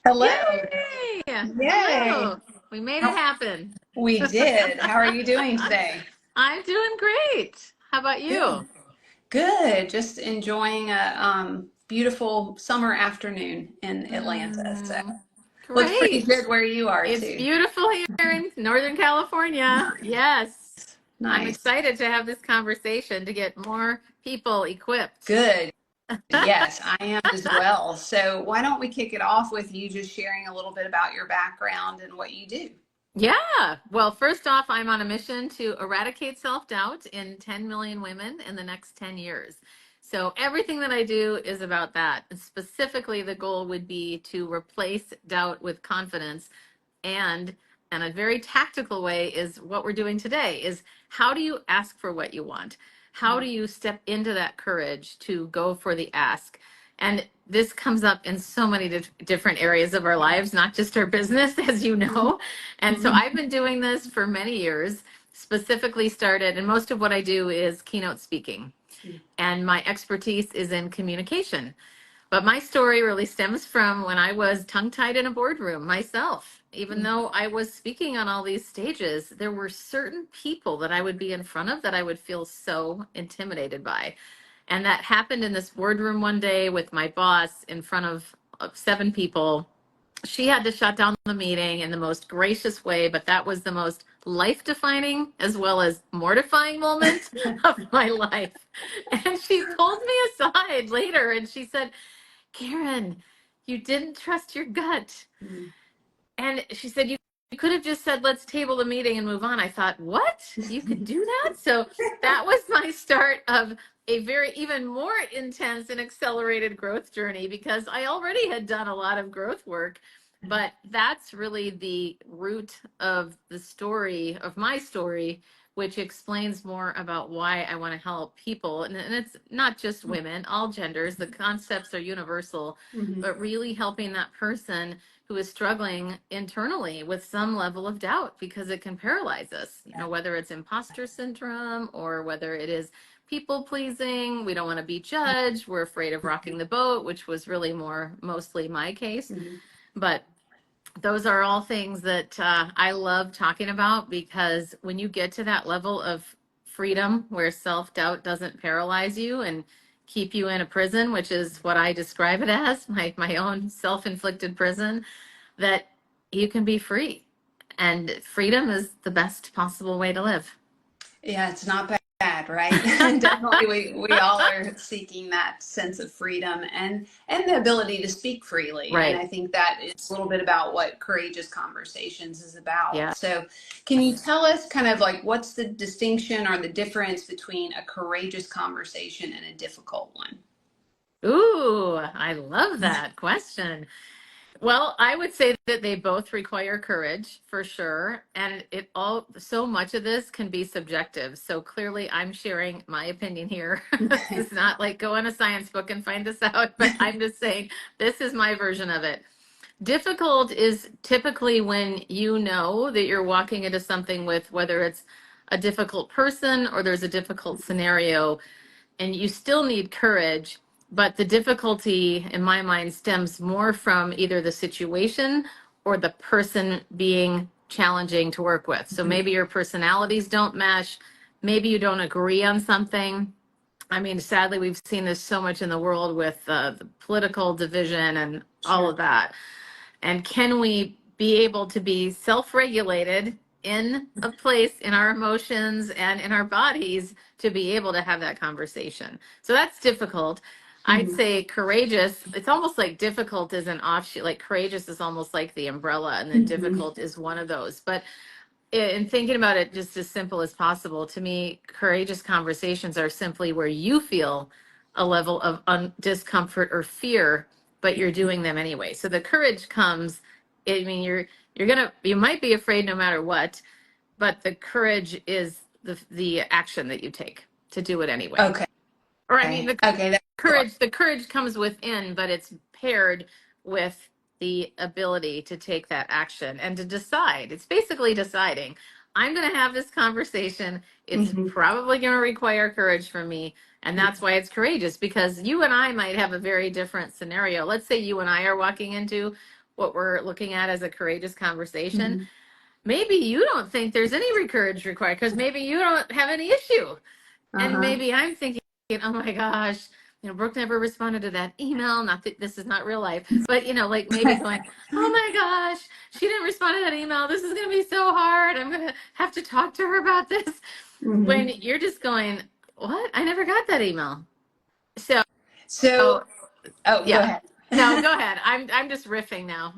Hello. Yay! Yay. Hello. We made it How- happen. We did. How are you doing today? I'm doing great. How about Good. you? Good. Just enjoying a beautiful summer afternoon in Atlanta. So Mm, looks pretty great. good where you are It's too. beautiful here in Northern California. Yes. I'm Nice. excited to have this conversation to get more people equipped. Good. Yes, I am as well. So why don't we kick it off with you just sharing a little bit about your background and what you do? Yeah. Well, first off, I'm on a mission to eradicate self-doubt in 10 million women in the next 10 years. So everything that I do is about that. And specifically, the goal would be to replace doubt with confidence. And in a very tactical way is what we're doing today is how do you ask for what you want? How do you step into that courage to go for the ask? And this comes up in so many different areas of our lives, not just our business, as you know. And so Mhm. I've been doing this for many years, specifically started, and most of what I do is keynote speaking. And my expertise is in communication. But my story really stems from when I was tongue-tied in a boardroom myself. Even though I was speaking on all these stages, there were certain people that I would be in front of that I would feel so intimidated by. And that happened in this boardroom one day with my boss in front of 7 people. She had to shut down the meeting in the most gracious way, but that was the most life defining as well as mortifying moment of my life. And she pulled me aside later and she said, Karen, you didn't trust your gut. Mhm. And she said, you could have just said, let's table the meeting and move on. I thought, what? You could do that? So that was my start of a very even more intense and accelerated growth journey because I already had done a lot of growth work. But that's really the root of the story, of my story, which explains more about why I want to help people. And it's not just women, all genders. The concepts are universal, Mhm. but really helping that person who is struggling internally with some level of doubt because it can paralyze us, whether it's imposter syndrome or whether it is people pleasing. We don't want to be judged. We're afraid of rocking the boat, which was really mostly my case. Mhm. But those are all things that I love talking about because when you get to that level of freedom where self doubt doesn't paralyze you and keep you in a prison, which is what I describe it as my own self inflicted prison, that you can be free. And freedom is the best possible way to live. Yeah, it's not bad, right? Definitely we all are seeking that sense of freedom and the ability to speak freely. And Right. I think that is a little bit about what Courageous Conversations is about. Yeah. So, can you tell us kind of like what's the distinction or the difference between a courageous conversation and a difficult one? Ooh, I love that question. Well, I would say that they both require courage for sure. And so much of this can be subjective. So clearly, I'm sharing my opinion here. Okay. It's not like go in a science book and find this out, but I'm just saying this is my version of it. Difficult is typically when you know that you're walking into something with whether it's a difficult person or there's a difficult scenario and you still need courage, but the difficulty in my mind stems more from either the situation or the person being challenging to work with. So maybe your personalities don't mesh, maybe you don't agree on something. I mean, sadly, we've seen this so much in the world with the political division and all Sure. of that. And can we be able to be self-regulated in a place in our emotions and in our bodies to be able to have that conversation? So that's difficult. I'd Mhm. say courageous, it's almost like difficult is an offshoot, like courageous is almost like the umbrella, and then Mhm. difficult is one of those. But in thinking about it just as simple as possible, to me, courageous conversations are simply where you feel a level of discomfort or fear, but you're doing them anyway. So the courage comes, I mean, you might be afraid no matter what, but the courage is the action that you take to do it anyway. Okay. Or I mean, the Okay. courage comes within, but it's paired with the ability to take that action and to decide. It's basically deciding, I'm going to have this conversation. It's Mhm. probably going to require courage from me. And that's why it's courageous, because you and I might have a very different scenario. Let's say you and I are walking into what we're looking at as a courageous conversation, Mm-hmm. maybe you don't think there's any courage required because maybe you don't have any issue. And Uh-huh. maybe I'm thinking, oh my gosh, Brooke never responded to that email. Not that this is not real life, but like maybe going, oh my gosh, she didn't respond to that email. This is going to be so hard. I'm going to have to talk to her about this. When Mm-hmm. you're just going, what? I never got that email. So, So, oh, go yeah. ahead. No, go ahead. I'm just riffing now.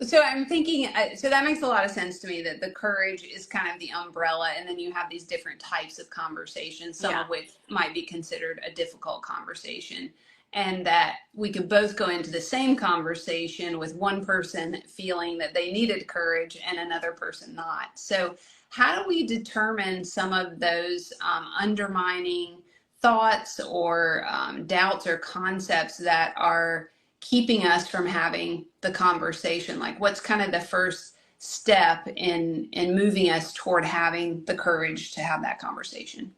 So I'm thinking, so that makes a lot of sense to me that the courage is kind of the umbrella, and then you have these different types of conversations, some Yeah. of which might be considered a difficult conversation, and that we could both go into the same conversation with one person feeling that they needed courage and another person not. So, how do we determine some of those undermining thoughts or doubts or concepts that are keeping us from having the conversation? Like, what's kind of the first step in moving us toward having the courage to have that conversation?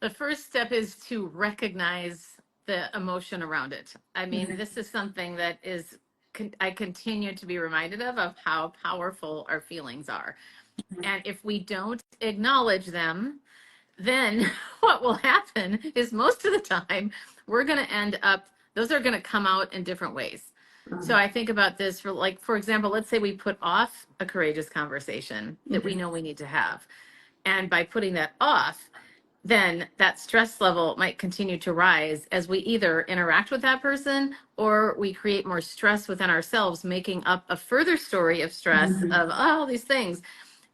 The first step is to recognize the emotion around it. I mean, this is something that is, I continue to be reminded of how powerful our feelings are. And if we don't acknowledge them, then what will happen is most of the time we're going to end up, those are going to come out in different ways. So I think about this for, like, for example, let's say we put off a courageous conversation that we know we need to have. And by putting that off, then that stress level might continue to rise as we either interact with that person or we create more stress within ourselves, making up a further story of stress Mm-hmm. of all these things.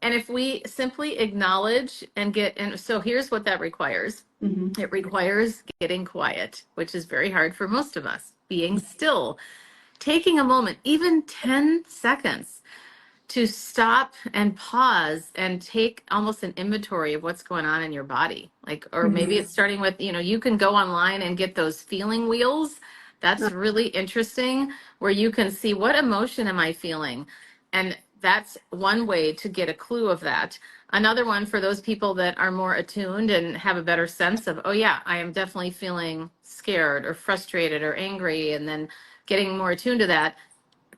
And if we simply acknowledge and so here's what that requires. Mm-hmm. It requires getting quiet, which is very hard for most of us, being still, taking a moment, even 10 seconds to stop and pause and take almost an inventory of what's going on in your body. Like, or maybe Mm-hmm. it's starting with, you can go online and get those feeling wheels. That's really interesting, where you can see, what emotion am I feeling? And that's one way to get a clue of that. Another one for those people that are more attuned and have a better sense of, oh yeah, I am definitely feeling scared or frustrated or angry, and then getting more attuned to that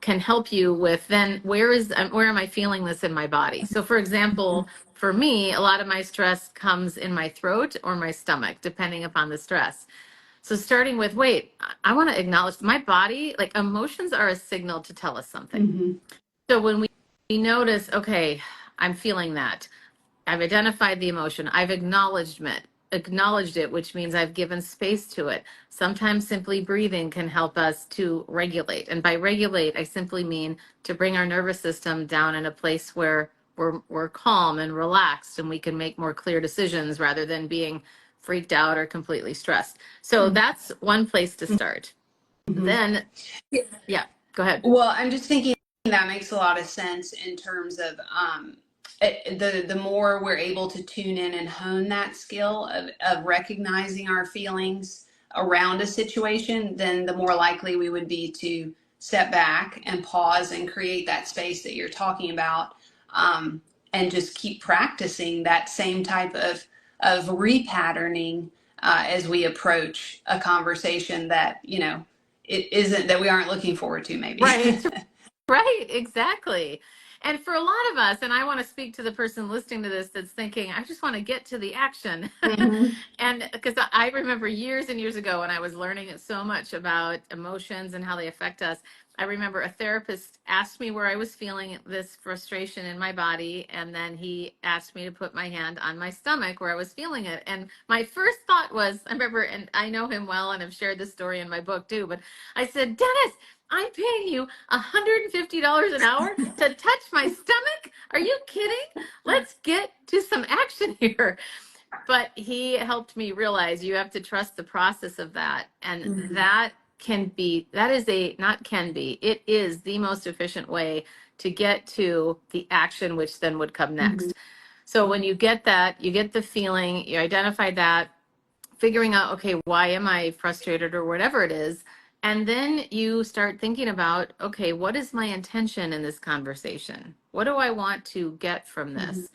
can help you with, then where am I feeling this in my body? So for example, for me, a lot of my stress comes in my throat or my stomach, depending upon the stress. So starting with, wait, I want to acknowledge my body, like emotions are a signal to tell us something. Mm-hmm. So when we notice, okay, I'm feeling that, I've identified the emotion. I've acknowledged it, which means I've given space to it. Sometimes simply breathing can help us to regulate. And by regulate, I simply mean to bring our nervous system down in a place where we're calm and relaxed and we can make more clear decisions rather than being freaked out or completely stressed. So that's one place to start. Mm-hmm. Then, yeah, go ahead. Well, I'm just thinking that makes a lot of sense in terms of the more we're able to tune in and hone that skill of recognizing our feelings around a situation, then the more likely we would be to step back and pause and create that space that you're talking about, and just keep practicing that same type of repatterning as we approach a conversation that it isn't, that we aren't looking forward to, maybe. Right. Right, exactly. And for a lot of us, and I want to speak to the person listening to this that's thinking, I just want to get to the action. Mm-hmm. And because I remember years and years ago when I was learning so much about emotions and how they affect us, I remember a therapist asked me where I was feeling this frustration in my body. And then he asked me to put my hand on my stomach where I was feeling it. And my first thought was, I remember, and I know him well and I've shared this story in my book too, but I said, Dennis, I'm paying you $150 an hour to touch my stomach? Are you kidding? Let's get to some action here. But he helped me realize you have to trust the process of that. And Mm-hmm. that is not can be, it is the most efficient way to get to the action, which then would come Mm-hmm. next. So when you get that, you get the feeling, you identify that, figuring out, okay, why am I frustrated or whatever it is? And then you start thinking about, okay, what is my intention in this conversation? What do I want to get from Mm-hmm. this?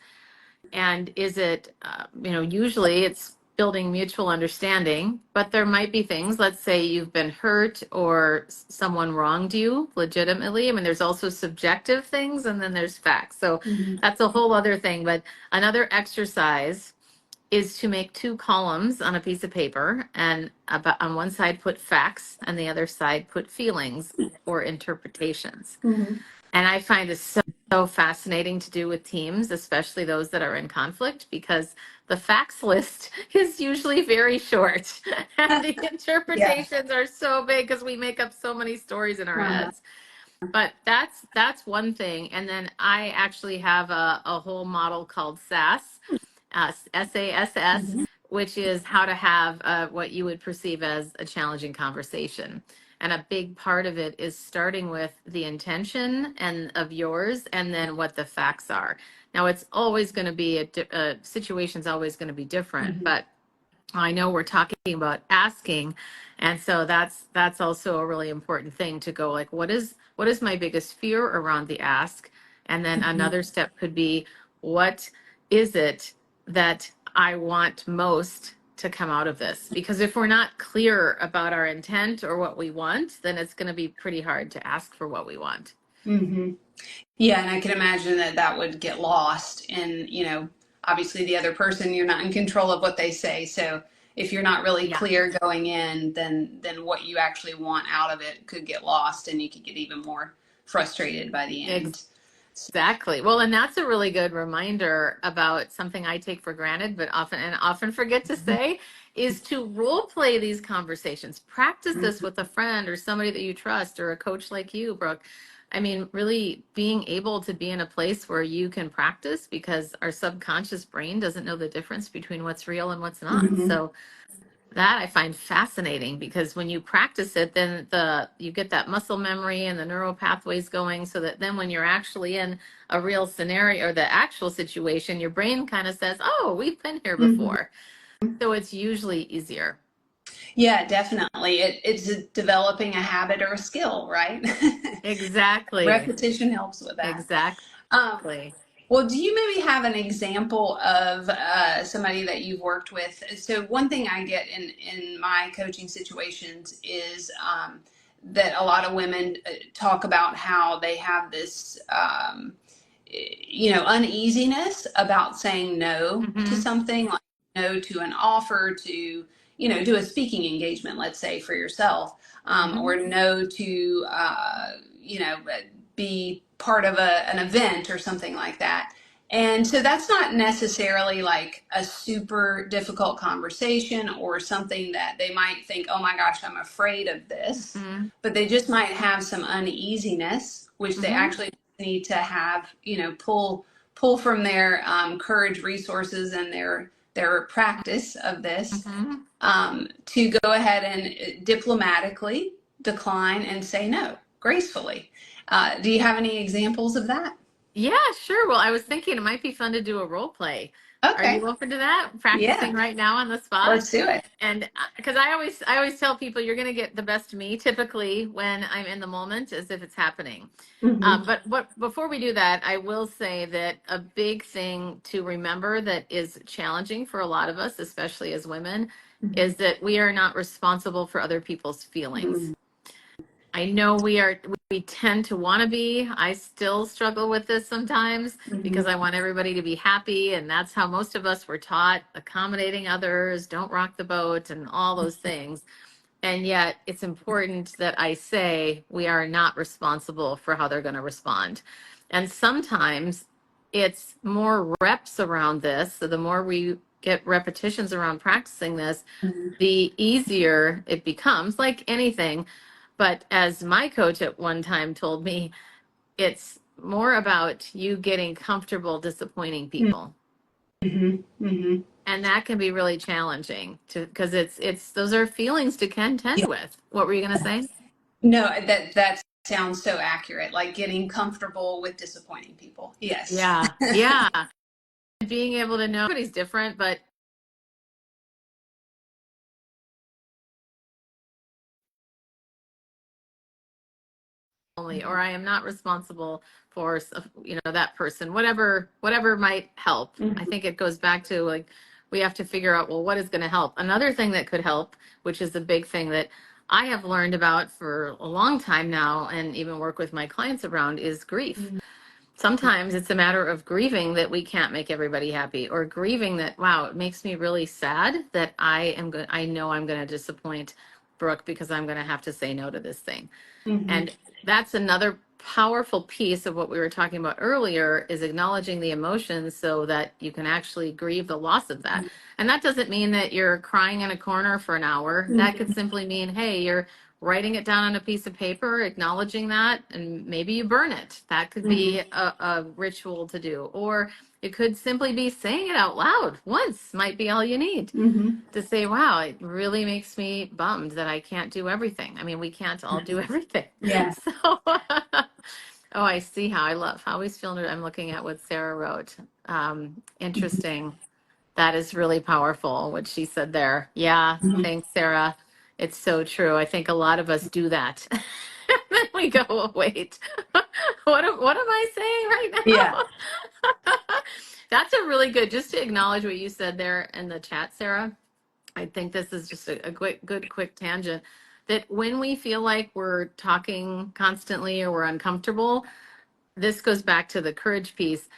And is it, usually it's building mutual understanding, but there might be things, let's say you've been hurt or someone wronged you legitimately. I mean, there's also subjective things and then there's facts. So Mhm. that's a whole other thing. But another exercise is to make two columns on a piece of paper and about on one side put facts and the other side put feelings or interpretations. Mhm. And I find this so fascinating to do with teams, especially those that are in conflict, because the facts list is usually very short and the Yeah. interpretations are so big because we make up so many stories in our Uh-huh. heads. But that's one thing. And then I actually have a whole model called SAS, SASS, Mhm. which is how to have what you would perceive as a challenging conversation. And a big part of it is starting with the intention and of yours, and then what the facts are. Now, it's always going to be a situation's always going to be different, Mhm. but I know we're talking about asking, and so that's also a really important thing to go like, what is my biggest fear around the ask? And then Mhm. another step could be, what is it that I want most to come out of this? Because if we're not clear about our intent or what we want, then it's going to be pretty hard to ask for what we want. Mhm. Yeah, and I can imagine that that would get lost in, obviously the other person, you're not in control of what they say. So if you're not really Yeah. clear going in, then what you actually want out of it could get lost and you could get even more frustrated by the end. Exactly. Well, and that's a really good reminder about something I take for granted, but often forget to say is to role play these conversations. Practice this with a friend or somebody that you trust or a coach like you, Brooke. I mean, really being able to be in a place where you can practice because our subconscious brain doesn't know the difference between what's real and what's not. Mm-hmm. So that I find fascinating because when you practice it, then you get that muscle memory and the neural pathways going so that then when you're actually in a real scenario or the actual situation, your brain kind of says, "Oh, we've been here Mm-hmm. before." So it's usually easier. Yeah, definitely. It's developing a habit or a skill, right? Exactly. Repetition helps with that. Um, Exactly. well, do you maybe have an example of somebody that you've worked with? So one thing I get in my coaching situations is that a lot of women talk about how they have this, uneasiness about saying no to Hmm. something, like no to an offer, to do a speaking engagement, let's say for yourself, Hmm. or no to be part of an event or something like that. And so that's not necessarily like a super difficult conversation or something that they might think, oh my gosh, I'm afraid of this. Hmm. But they just might have some uneasiness, which they Hmm. actually need to have, pull from their courage resources and their practice of this, Hmm. to go ahead and diplomatically decline and say no gracefully. Do you have any examples of that? Yeah, sure. Well, I was thinking it might be fun to do a role play. Are Okay. you open to that? Yeah. Practicing right now on the spot? Let's do it. And because I always tell people you're going to get the best of me typically when I'm in the moment as if it's happening. Hmm. But before we do that, I will say that a big thing to remember that is challenging for a lot of us, especially as women, Hmm. is that we are not responsible for other people's feelings. Hmm. I know we tend to want to be. I still struggle with this sometimes Hmm. because I want everybody to be happy. And that's how most of us were taught, accommodating others, don't rock the boat, and all those things. And yet it's important that I say we are not responsible for how they're going to respond. And sometimes it's more reps around this. So the more we get repetitions around practicing this, the easier it becomes, like anything. But as my coach at one time told me, it's more about you getting comfortable disappointing people. Hmm. Hmm. And that can be really challenging to because it's those are feelings to contend Yeah. with. What were you gonna say? No, that sounds so accurate. Like getting comfortable with disappointing people. Yes. Yeah, yeah. Being able to know everybody's different, but only, or I am not responsible for that person, whatever might help. I Hmm. think it goes back to like we have to figure out, well, what is going to help? Another thing that could help, which is a big thing that I have learned about for a long time now and even work with my clients around, is grief. Sometimes it's a matter of grieving that we can't make everybody happy, or grieving that, wow, it makes me really sad that I know I'm going to disappoint Brooke because I'm going to have to say no to this thing. Mm-hmm. And that's another powerful piece of what we were talking about earlier, is acknowledging the emotions so that you can actually grieve the loss of that. And that doesn't mean that you're crying in a corner for an hour. That could simply mean, hey, you're writing it down on a piece of paper, acknowledging that, and maybe you burn it. That could be a ritual to do. Or it could simply be saying it out loud once, might be all you need Mm-hmm. to say, wow, it really makes me bummed that I can't do everything. I mean, we can't all do everything. Yeah. So, oh, I see how I always feel, I'm looking at what Sarah wrote. Interesting. That is really powerful, what she said there. Yeah, Mhm. thanks, Sarah. It's so true. I think a lot of us do that. And then we go, oh, wait, what am I saying Yeah. right now? That's a really good, just to acknowledge what you said there in the chat, Sarah. I think this is just a quick tangent, that when we feel like we're talking constantly or we're uncomfortable, this goes back to the courage piece.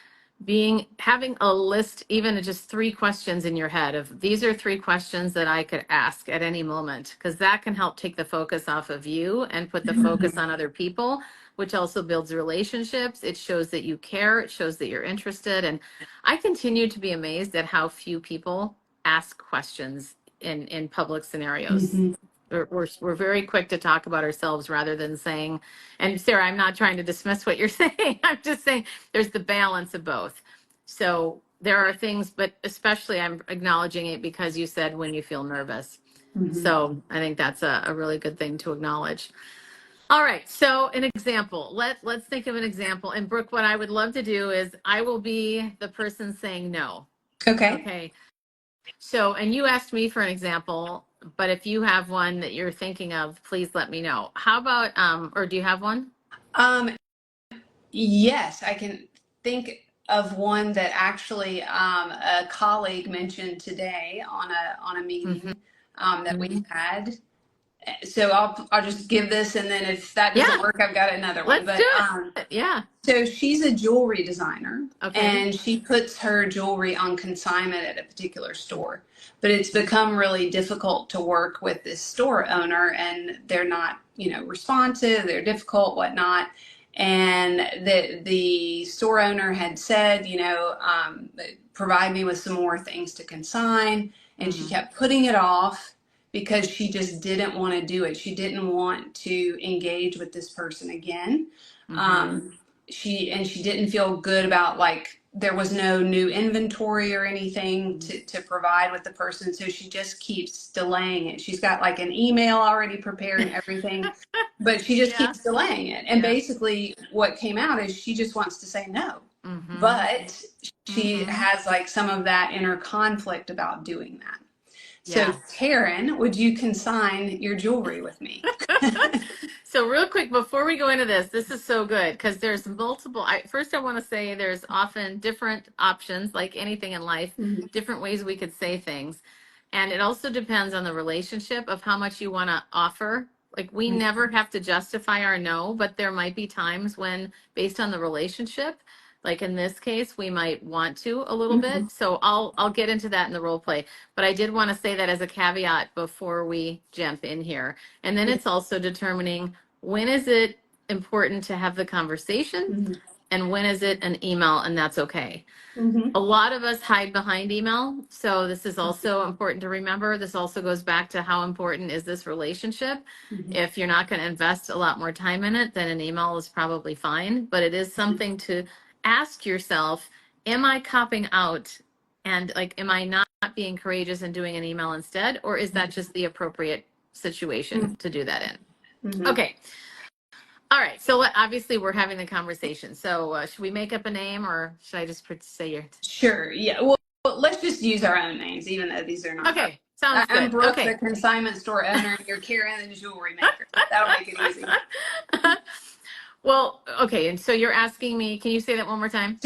Having a list, even just 3 questions in your head of, these are 3 questions that I could ask at any moment, because that can help take the focus off of you and put the focus on other people, which also builds relationships. It shows that you care. It shows that you're interested. And I continue to be amazed at how few people ask questions in public scenarios. Mm-hmm. We're very quick to talk about ourselves rather than saying, and Sarah, I'm not trying to dismiss what you're saying. I'm just saying there's the balance of both. So there are things, but especially I'm acknowledging it because you said when you feel nervous. Mm-hmm. So I think that's a really good thing to acknowledge. All right. So an example, let's think of an example. And Brooke, what I would love to do is I will be the person saying no. Okay. Okay. So, and you asked me for an example, but if you have one that you're thinking of, please let me know. How about, or do you have one? Um, yes, I can think of one that actually a colleague mentioned today on a Mm-hmm. meeting that we Mm-hmm. had. So I'll just give this, and then if that doesn't Yeah, work, I've got another one. let's do But it. Yeah. so she's a jewelry designer, Okay. and she puts her jewelry on consignment at a particular store. But it's become really difficult to work with this store owner, and they're not, responsive. They're difficult, whatnot. And the store owner had said, provide me with some more things to consign, and she Mm-hmm. kept putting it off because she just didn't want to do it. She didn't want to engage with this person again. Mm-hmm. Um, she didn't feel good about, like, there was no new inventory or anything to provide with the person, so she just keeps delaying it. She's got like an email already prepared and everything, but she just Yeah. keeps delaying it. And Yeah. basically what came out is she just wants to say no, Mm-hmm. but she Mm-hmm. has like some of that inner conflict about doing that. So Yeah. Karen, would you consign your jewelry with me? So real quick before we go into this is so good because there's multiple. First I want to say there's often different options, like anything in life, Mhm. different ways we could say things, and it also depends on the relationship of how much you want to offer. Like we never have to justify our no, but there might be times when, based on the relationship, like in this case, we might want to a little Mhm. bit. So I'll get into that in the role play. But I did want to say that as a caveat before we jump in here. And then it's also determining when is it important to have the conversation Mhm. and when is it an email, and that's okay. Mhm. A lot of us hide behind email. So this is also important to remember. This also goes back to how important is this relationship. Mhm. If you're not going to invest a lot more time in it, then an email is probably fine. But it is something to ask yourself, am I copping out? And like, am I not being courageous and doing an email instead? Or is that just the appropriate situation to do that in? Mhm. Okay. All right. So obviously we're having the conversation. So should we make up a name or should I just say your? Sure. Yeah. Well, let's just use our own names, even though these are not. Okay. Sounds I'm good. Brooke, the Okay. consignment store owner, and you're Karen, the jewelry maker. That'll make it easy. Well, okay. And so you're asking me, can you say that one more time?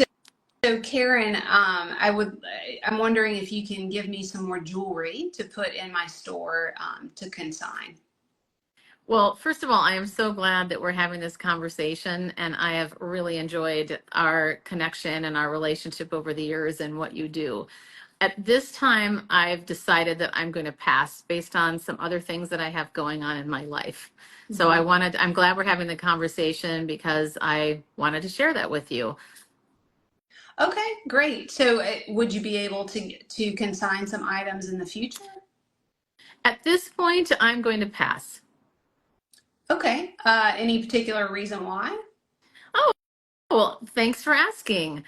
So Karen, I'm wondering if you can give me some more jewelry to put in my store to consign. Well, first of all, I am so glad that we're having this conversation, and I have really enjoyed our connection and our relationship over the years and what you do. At this time, I've decided that I'm going to pass based on some other things that I have going on in my life. So Mhm. I'm glad we're having the conversation because I wanted to share that with you. Okay, great. So would you be able to consign some items in the future? At this point, I'm going to pass. Okay. Any particular reason why? Oh, well, thanks for asking.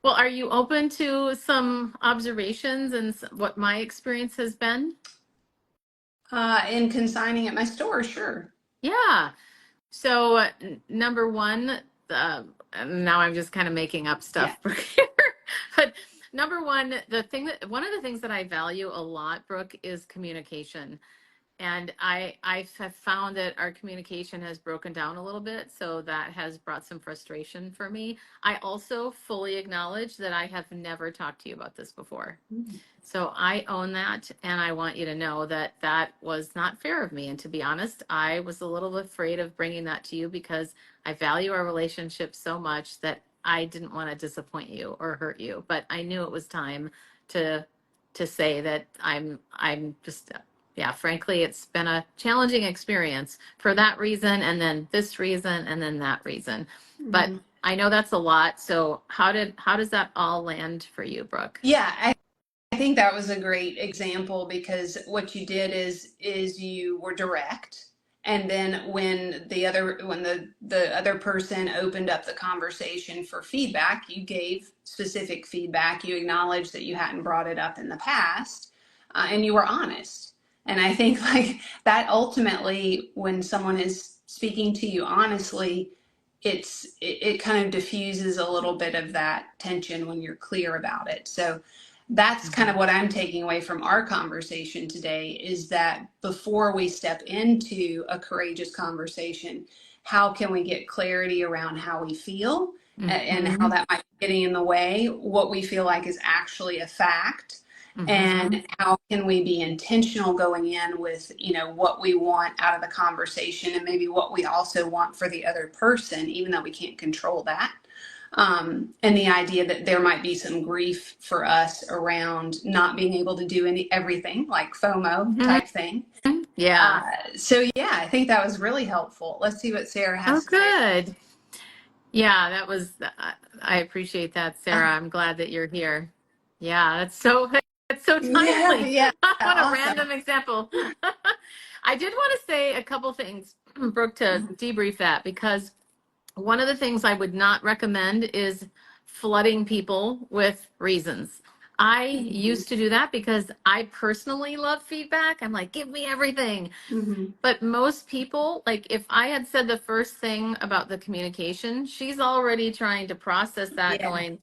Well, are you open to some observations and what my experience has been? In consigning at my store, sure. Yeah. So, number one, now I'm just kind of making up Yeah. stuff for here. But number one, one of the things that I value a lot, Brooke, is communication. And I have found that our communication has broken down a little bit, so that has brought some frustration for me. I also fully acknowledge that I have never talked to you about this before. Mhm. So I own that, and I want you to know that that was not fair of me. And to be honest, I was a little afraid of bringing that to you because I value our relationship so much that I didn't want to disappoint you or hurt you. But I knew it was time to say that I'm just yeah, frankly, it's been a challenging experience for that reason, and then this reason, and then that reason. But Mhm. I know that's a lot. So how does that all land for you, Brooke? Yeah, I think that was a great example because what you did is you were direct, and then when the other person opened up the conversation for feedback, you gave specific feedback. You acknowledged that you hadn't brought it up in the past, and you were honest. And I think like that ultimately, when someone is speaking to you honestly, it kind of diffuses a little bit of that tension when you're clear about it. So that's kind of Mhm. what I'm taking away from our conversation today is that before we step into a courageous conversation, how can we get clarity around how we feel and how Mhm. that might be getting in the way, what we feel like is actually a fact, Mhm. and how can we be intentional going in with, what we want out of the conversation and maybe what we also want for the other person, even though we can't control that, and the idea that there might be some grief for us around not being able to do everything, like FOMO Mhm. type thing. Yeah. So yeah, I think that was really helpful. Let's see what Sarah Oh, has to say. good. Yeah, that was, I appreciate that, Sarah. I'm glad that you're here. Yeah, that's so Yeah, timely. yeah, What a awesome. random example. I did want to say a couple things, Brooke, to debrief that, because one of the things I would not recommend is flooding people with reasons. I Mhm, used to do that because I personally love feedback. I'm like, give me everything. mhm. But most people, like if I had said the first thing about the communication, she's already trying to process that, Yeah, going,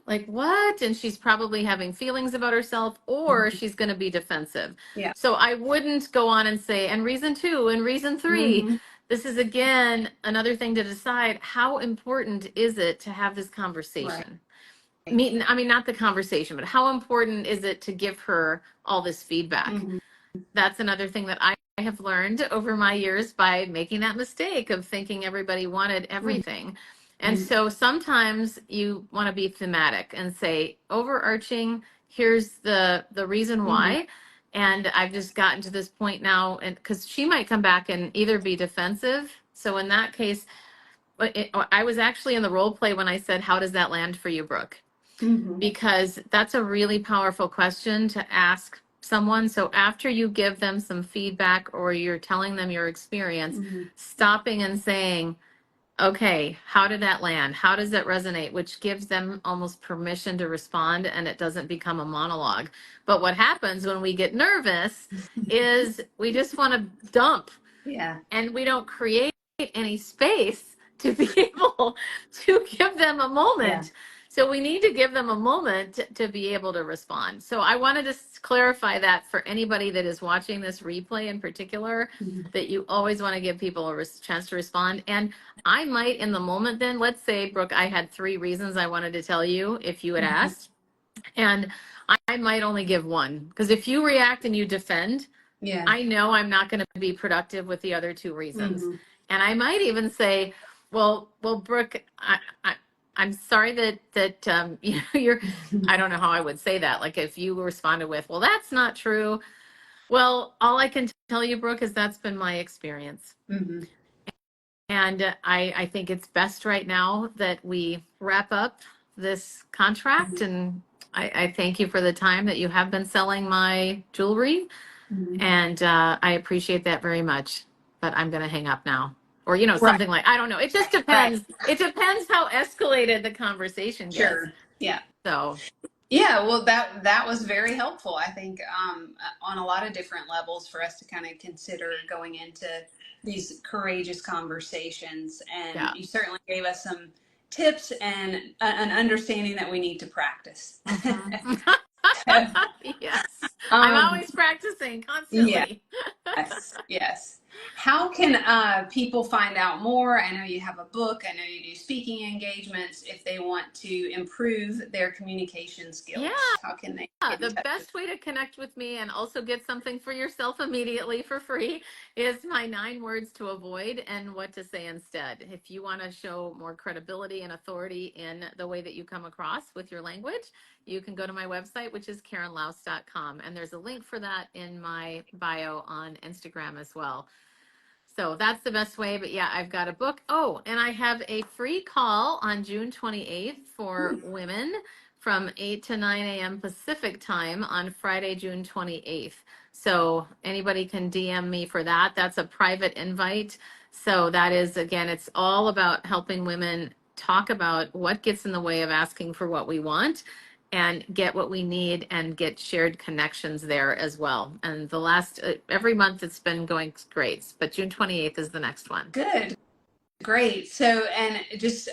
like, what? And she's probably having feelings about herself, or she's going to be defensive. yeah. So I wouldn't go on and say, and reason two, and reason three. Hmm. This is again another thing to decide. How important is it to have this Right. conversation? I mean, not the conversation, but how important is it to give her all this feedback? Hmm. That's another thing that I have learned over my years by making that mistake of thinking everybody wanted everything. And Hmm. so sometimes you want to be thematic and say overarching, here's the reason Hmm. why. And I've just gotten to this point now, and because she might come back and either be defensive. So in that case, I was actually in the role play when I said, how does that land for you, Brooke? Hmm. Because that's a really powerful question to ask someone. So after you give them some feedback or you're telling them your experience, Hmm. stopping and saying, okay, how did that land? How does it resonate? Which gives them almost permission to respond and it doesn't become a monologue. But what happens when we get nervous is we just want to dump Yeah, and we don't create any space to be able to give them a yeah. moment. So we need to give them a moment to be able to respond. So I wanted to clarify that for anybody that is watching this replay in particular, that you always want to give people a chance to respond. And I might in the moment then, let's say, Brooke, I had 3 reasons I wanted to tell you if you had asked. And I might only give one, because if you react and you defend, Yeah. I know I'm not going to be productive with the other 2 reasons. Mm-hmm. And I might even say, well, Brooke, I'm sorry that you know, I don't know how I would say that. Like if you responded with, well, that's not true. Well, all I can tell you, Brooke, is that's been my experience. Mm-hmm. And I think it's best right now that we wrap up this contract. And I thank you for the time that you have been selling my jewelry. Mm-hmm. And I appreciate that very much. But I'm going to hang up now. Or, you know, Right. something like, I don't know. It just Right. depends. It depends how escalated the conversation gets. Sure. Yeah. So, Yeah, well, that was very helpful. I think on a lot of different levels for us to kind of consider going into these courageous conversations, and yeah. you certainly gave us some tips and an understanding that we need to practice. Mhm. So, Yes. I'm um, always practicing yeah, constantly. yes, yes. How can people find out more? I know you have a book. I know you do speaking engagements. If they want to improve their communication Yeah. skills, how can they get in The touch with best way to connect with me and also get something for yourself immediately for free is my 9 words to avoid and what to say instead. If you want to show more credibility and authority in the way that you come across with your language, you can go to my website, which is KarenLaus.com. And there's a link for that in my bio on Instagram as well. So that's the best way. But yeah, I've got a book. Oh, and I have a free call on June 28th for you? women from 8 to 9 a.m. Pacific time on Friday, June 28th. So anybody can DM me for that. That's a private invite. So that is, again, it's all about helping women talk about what gets in the way of asking for what we want and get what we need and get shared connections there as well. And the last, every month it's been going great, but June 28th is the next one. Good. Great. So, and just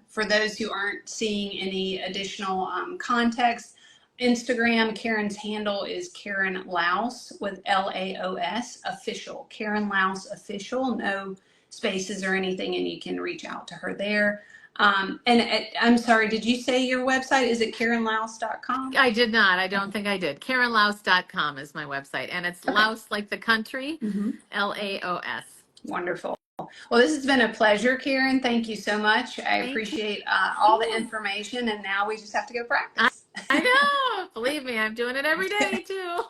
for those who aren't seeing any additional context, Instagram, Karen's handle is Karen Laos with Laos official. Karen Laos official, no spaces or anything, and you can reach out to her there. And I'm sorry, did you say your website? Is it KarenLaos.com? I did not. I don't think I did. KarenLaos.com is my website, and it's Okay. Laos like the country, Mm-hmm. Laos. Wonderful. Well, this has been a pleasure, Karen. Thank you so much. I Thank appreciate all the you. information, and now we just have to go I, practice. I know. Believe me, I'm doing it every day too.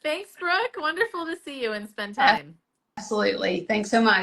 Thanks, Brooke. Wonderful to see you and spend time. Absolutely. Thanks so much.